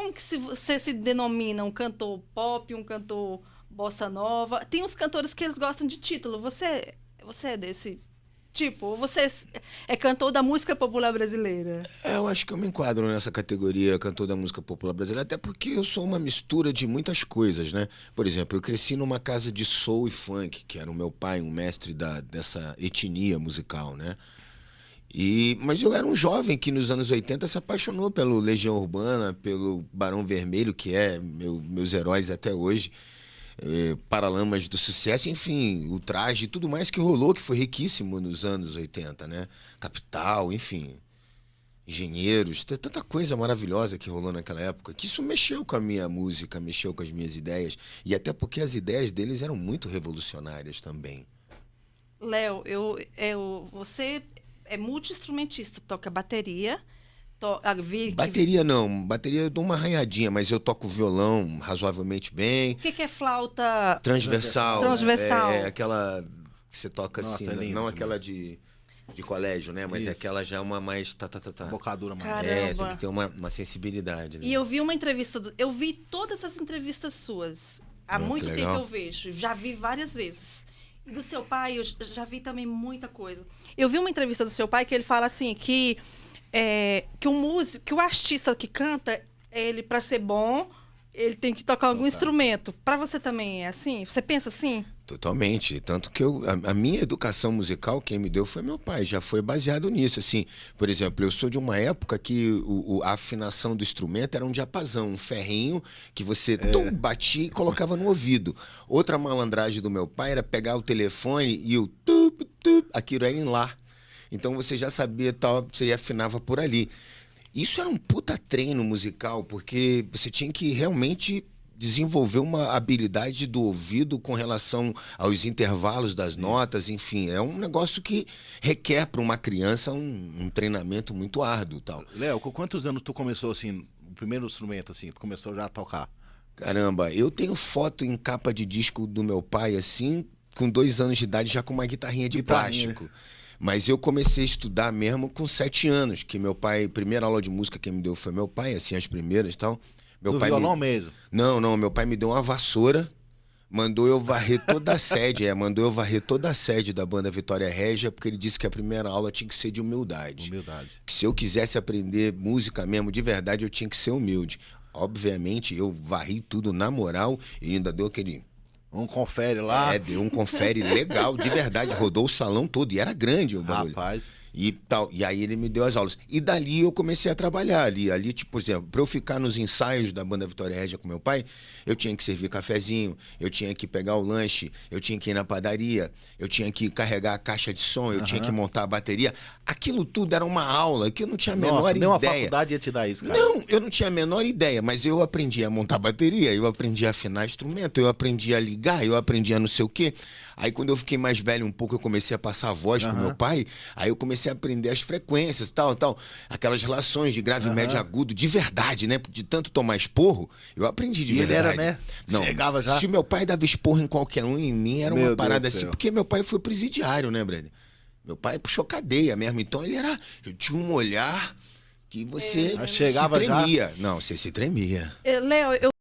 como que você se denomina um cantor pop, um cantor bossa nova? Tem uns cantores que eles gostam de título. Você é desse tipo? Ou você é cantor da música popular brasileira? Eu acho que eu me enquadro nessa categoria cantor da música popular brasileira, até porque eu sou uma mistura de muitas coisas, né? Por exemplo, eu cresci numa casa de soul e funk, que era o meu pai, um mestre dessa etnia musical, né? Mas eu era um jovem que nos anos 80 se apaixonou pelo Legião Urbana, pelo Barão Vermelho, que é meus heróis até hoje, Paralamas do Sucesso, enfim, o traje, tudo mais que rolou, que foi riquíssimo nos anos 80, né? Capital, enfim, Engenheiros, tanta coisa maravilhosa que rolou naquela época, que isso mexeu com a minha música, mexeu com as minhas ideias, e até porque as ideias deles eram muito revolucionárias também. Léo, você é multi-instrumentista, toca bateria, vi que... Bateria não, bateria eu dou uma arranhadinha, mas eu toco violão razoavelmente bem. O que que é flauta Transversal, transversal? é aquela que você toca Nossa, assim, é lindo não demais. aquela de colégio, né? Mas é Isso. aquela já uma mais tá. Bocadura mais. Cara, É, tem Caramba. que ter uma sensibilidade, né? E eu vi uma entrevista, eu vi todas as entrevistas suas. Há muito que tempo legal. eu vejo, já vi várias vezes. E do seu pai, eu já vi também muita coisa. Eu vi uma entrevista do seu pai que ele fala assim, que o músico, que o artista que canta, ele, para ser bom, ele tem que tocar algum instrumento. Para você também é assim? Você pensa assim? Totalmente. Tanto que a minha educação musical, quem me deu foi meu pai, já foi baseado nisso. Assim, por exemplo, eu sou de uma época que a afinação do instrumento era um diapasão, um ferrinho que você batia e colocava no ouvido. Outra malandragem do meu pai era pegar o telefone e o aquilo era em lá. Então você já sabia, tal, você afinava por ali. Isso era um puta treino musical, porque você tinha que realmente desenvolver uma habilidade do ouvido com relação aos intervalos das notas, enfim, é um negócio que requer para uma criança um treinamento muito árduo, tal. Léo, com quantos anos tu começou assim, o primeiro instrumento assim, tu começou já a tocar? Caramba, eu tenho foto em capa de disco do meu pai assim, com 2 anos de idade, já com uma guitarrinha de plástico. Mas eu comecei a estudar mesmo com 7 anos, que meu pai, primeira aula de música quem me deu foi meu pai, assim, as primeiras e tal. Meu Do pai violão mesmo? Não, meu pai me deu uma vassoura, mandou eu varrer toda a sede, mandou eu varrer toda a sede da banda Vitória Régia, porque ele disse que a primeira aula tinha que ser de humildade. Humildade. Que se eu quisesse aprender música mesmo, de verdade, eu tinha que ser humilde. Obviamente, eu varri tudo na moral e ainda deu aquele... Um confere lá. deu um confere legal, de verdade, rodou o salão todo, e era grande o bagulho. Rapaz. E tal. E aí ele me deu as aulas. E dali eu comecei a trabalhar ali, tipo, por exemplo, para eu ficar nos ensaios da banda Vitória Régia com meu pai, eu tinha que servir cafezinho, eu tinha que pegar o lanche, eu tinha que ir na padaria, eu tinha que carregar a caixa de som, eu tinha que montar a bateria. Aquilo tudo era uma aula que eu não tinha a menor Nossa, nem uma ideia. faculdade ia te dar isso, cara. Não, eu não tinha a menor ideia, mas eu aprendi a montar bateria, eu aprendi a afinar instrumento, eu aprendi a ligar, eu aprendi a não sei o quê. Aí quando eu fiquei mais velho um pouco, eu comecei a passar a voz pro meu pai, aí eu comecei a aprender as frequências, tal, aquelas relações de grave, médio, agudo, de verdade, né? De tanto tomar esporro, eu aprendi de E ele verdade. era, né? Não, Chegava já. se meu pai dava esporro em qualquer um, em mim, era Meu uma Deus parada do assim, céu. porque meu pai foi presidiário, né, Breno? Meu pai puxou cadeia mesmo, então ele tinha um olhar que você Mas se chegava já. tremia. Não, você se tremia. Léo, eu